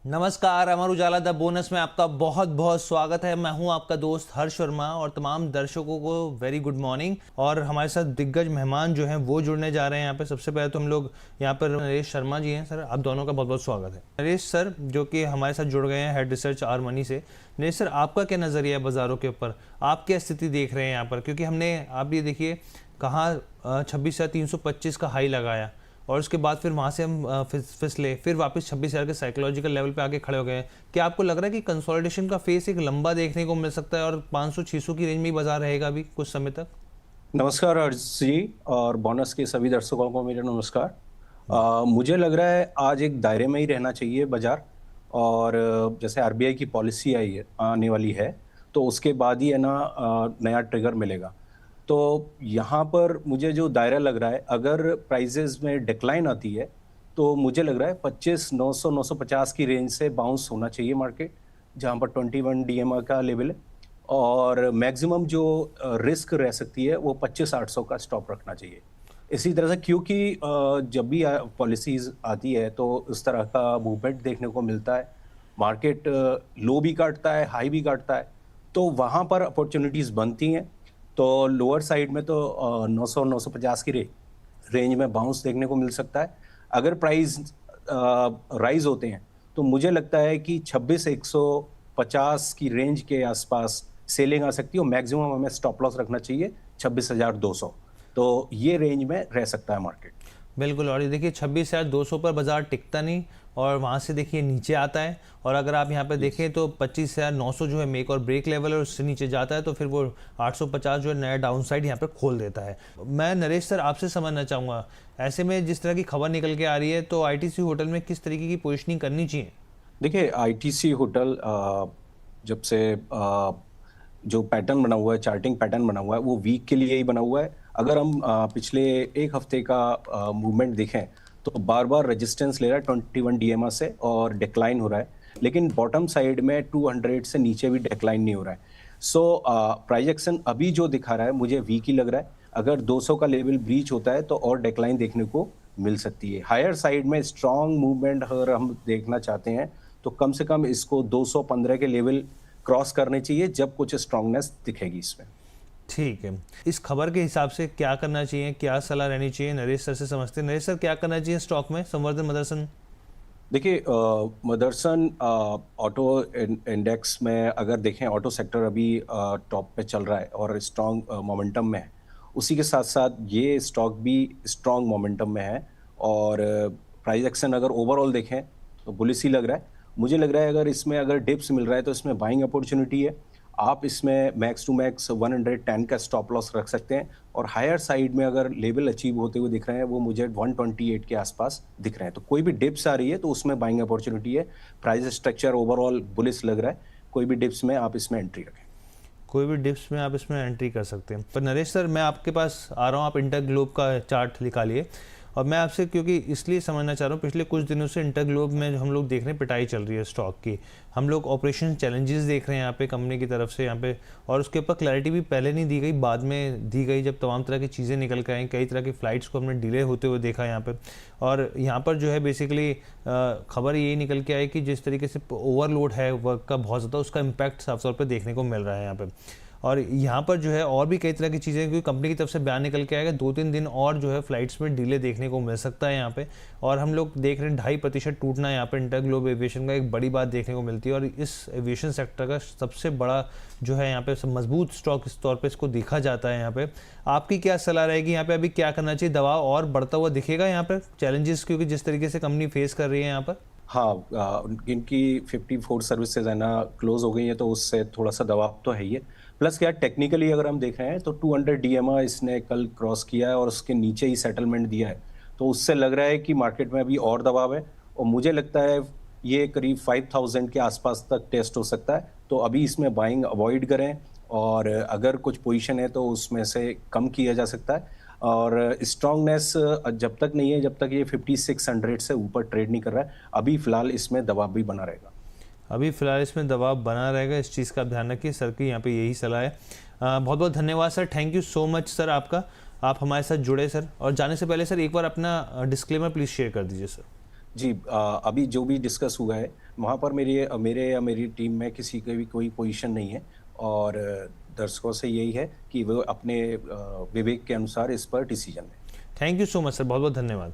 नमस्कार, Amar Ujala the bonus में आपका बहुत बहुत स्वागत है। मैं हूं आपका दोस्त हर्ष शर्मा और तमाम दर्शकों को वेरी गुड मॉर्निंग। और हमारे साथ दिग्गज मेहमान जो हैं वो जुड़ने जा रहे हैं यहाँ पे। सबसे पहले तो हम लोग यहाँ पर नरेश शर्मा जी हैं। सर, आप दोनों का बहुत बहुत स्वागत है। नरेश सर जो कि हमारे साथ जुड़ गए हैं हेड रिसर्च आर मनी से। नरेश सर, आपका क्या नज़रिया है बाज़ारों के ऊपर? आप क्या स्थिति देख रहे हैं यहाँ पर? क्योंकि हमने, आप ये देखिए, कहाँ 26,325 का हाई लगाया और उसके बाद फिर वहाँ से हम फिसले, फिर वापस 26,000 के साइकोलॉजिकल लेवल पे आके खड़े हो गए। क्या आपको लग रहा है कि कंसोलिडेशन का फेस एक लंबा देखने को मिल सकता है और 500-600 की रेंज में ही बाजार रहेगा अभी कुछ समय तक? नमस्कार हर्ष जी और बोनस के सभी दर्शकों को मेरा नमस्कार। मुझे लग रहा है आज एक दायरे में ही रहना चाहिए बाजार। और जैसे आरबीआई की पॉलिसी आई है आने वाली है, तो उसके बाद ही है ना नया ट्रिगर मिलेगा। तो यहाँ पर मुझे जो दायरा लग रहा है, अगर प्राइजेस में डिक्लाइन आती है तो मुझे लग रहा है 25,900 950 की रेंज से बाउंस होना चाहिए मार्केट, जहाँ पर 21 डीएमए का लेवल है। और मैक्सिमम जो रिस्क रह सकती है वो 25,800 का स्टॉप रखना चाहिए। इसी तरह से क्योंकि जब भी पॉलिसीज आती है तो इस तरह का मूवमेंट देखने को मिलता है। मार्केट लो भी काटता है, हाई भी काटता है, तो वहाँ पर अपॉर्चुनिटीज़ बनती हैं। तो लोअर साइड में तो 900 950 की रेंज में बाउंस देखने को मिल सकता है। अगर प्राइस राइज होते हैं तो मुझे लगता है कि 26,150 की रेंज के आसपास सेलिंग आ सकती है और मैक्सिमम हमें स्टॉप लॉस रखना चाहिए 26,200। तो ये रेंज में रह सकता है मार्केट। बिल्कुल। और ये देखिए 26,200 पर बाजार टिकता नहीं और वहाँ से देखिए नीचे आता है। और अगर आप यहाँ पे देखें तो 25,900 जो है मेक और ब्रेक लेवल है, और उससे नीचे जाता है तो फिर वो 850 जो है नया डाउन साइड यहाँ पे खोल देता है। मैं नरेश सर आपसे समझना चाहूँगा, ऐसे में जिस तरह की खबर निकल के आ रही है तो आईटीसी होटल में किस तरीके की पोजिशनिंग करनी चाहिए? देखिए आईटीसी होटल जब से जो पैटर्न बना हुआ है, चार्टिंग पैटर्न बना हुआ है, वो वीक के लिए ही बना हुआ है। अगर हम पिछले एक हफ्ते का मूवमेंट देखें तो बार बार रेजिस्टेंस ले रहा है 21 डीएमए से और डिक्लाइन हो रहा है, लेकिन बॉटम साइड में 200 से नीचे भी डिक्लाइन नहीं हो रहा है। सो प्राइस एक्शन अभी जो दिखा रहा है मुझे वीक ही लग रहा है। अगर 200 का लेवल ब्रीच होता है तो और डिक्लाइन देखने को मिल सकती है। हायर साइड में स्ट्रॉन्ग मूवमेंट अगर हम देखना चाहते हैं तो कम से कम इसको 215 के लेवल क्रॉस करने चाहिए, जब कुछ स्ट्रांगनेस दिखेगी इसमें। ठीक है। इस खबर के हिसाब से क्या करना चाहिए, क्या सलाह रहनी चाहिए, नरेश सर से समझते हैं। नरेश सर, क्या करना चाहिए स्टॉक में, संवर्धन मदरसन? देखिए मदरसन ऑटो इंडेक्स में अगर देखें, ऑटो सेक्टर अभी टॉप पे चल रहा है और स्ट्रॉन्ग मोमेंटम में है। उसी के साथ साथ ये स्टॉक भी स्ट्रॉन्ग मोमेंटम में है। और प्राइस एक्शन अगर ओवरऑल देखें तो बुलिश ही लग रहा है। मुझे लग रहा है अगर इसमें अगर डिप्स मिल रहा है तो इसमें बाइंग अपॉर्चुनिटी है। आप इसमें मैक्स टू मैक्स 110 का स्टॉप लॉस रख सकते हैं। और हायर साइड में अगर लेवल अचीव होते हुए दिख रहे हैं, वो मुझे 128 के आसपास दिख रहे हैं। तो कोई भी डिप्स आ रही है तो उसमें बाइंग अपॉर्चुनिटी है। प्राइस स्ट्रक्चर ओवरऑल बुलिश लग रहा है। कोई भी डिप्स में आप इसमें एंट्री रखें। कोई भी डिप्स में आप इसमें एंट्री कर सकते हैं। पर नरेश सर, मैं आपके पास आ रहा हूँ, आप इंटर ग्लोब का चार्ट निकालिए। और मैं आपसे क्योंकि इसलिए समझना चाह रहा हूँ, पिछले कुछ दिनों से इंटर ग्लोब में हम लोग देख रहे हैं पिटाई चल रही है स्टॉक की। हम लोग ऑपरेशन चैलेंजेस देख रहे हैं यहाँ पे कंपनी की तरफ से यहाँ पे। और उसके ऊपर क्लैरिटी भी पहले नहीं दी गई, बाद में दी गई जब तमाम तरह की चीज़ें निकल के आई। कई तरह की फ़्लाइट्स को हमने डिले होते हुए देखा यहाँ पे। और यहाँ पर जो है बेसिकली खबर यही निकल के आई कि जिस तरीके से ओवरलोड है वर्क का बहुत ज़्यादा, उसका इम्पैक्ट साफ तौर पर देखने को मिल रहा है यहाँ पर। और यहाँ पर जो है और भी कई तरह की चीज़ें, क्योंकि कंपनी की तरफ से बयान निकल के आएगा 2-3 दिन और जो है फ्लाइट्स में डिले देखने को मिल सकता है यहाँ पे। और हम लोग देख रहे हैं 2.5% टूटना यहाँ पे इंटर ग्लोब एविएशन का एक बड़ी बात देखने को मिलती है। और इस एविएशन सेक्टर का सबसे बड़ा जो है यहाँ पे मजबूत स्टॉक इस तौर पर इसको देखा जाता है यहाँ पे। आपकी क्या सलाह रहेगी यहाँ पे, अभी क्या करना चाहिए? दबाव और बढ़ता हुआ दिखेगा यहाँ पर चैलेंजेस, क्योंकि जिस तरीके से कंपनी फेस कर रही है यहाँ पर? हाँ, इनकी 54 सर्विसेज है ना क्लोज हो गई है, तो उससे थोड़ा सा दबाव तो है ही है। प्लस क्या टेक्निकली अगर हम देख रहे हैं तो 200 डीएमए इसने कल क्रॉस किया है और उसके नीचे ही सेटलमेंट दिया है। तो उससे लग रहा है कि मार्केट में अभी और दबाव है। और मुझे लगता है ये करीब 5,000 के आसपास तक टेस्ट हो सकता है। तो अभी इसमें बाइंग अवॉइड करें, और अगर कुछ पोजीशन है तो उसमें से कम किया जा सकता है। और स्ट्रांगनेस जब तक नहीं है, जब तक ये 5600 से ऊपर ट्रेड नहीं कर रहा है, अभी फिलहाल इसमें दबाव भी बना रहेगा। अभी फ़िलहाल इसमें दबाव बना रहेगा, इस चीज़ का ध्यान रखिए। सर की यहाँ पे यही सलाह है। बहुत बहुत धन्यवाद sir, thank you so much sir आपका, आप हमारे साथ जुड़े सर। और जाने से पहले सर एक बार अपना डिस्क्लेमर प्लीज़ शेयर कर दीजिए सर। जी, अभी जो भी डिस्कस हुआ है वहाँ पर मेरे या मेरी टीम में किसी की भी कोई पोजीशन नहीं है, और दर्शकों से यही है कि वो अपने विवेक के अनुसार इस पर डिसीजन लें। Thank you so much sir, बहुत बहुत धन्यवाद।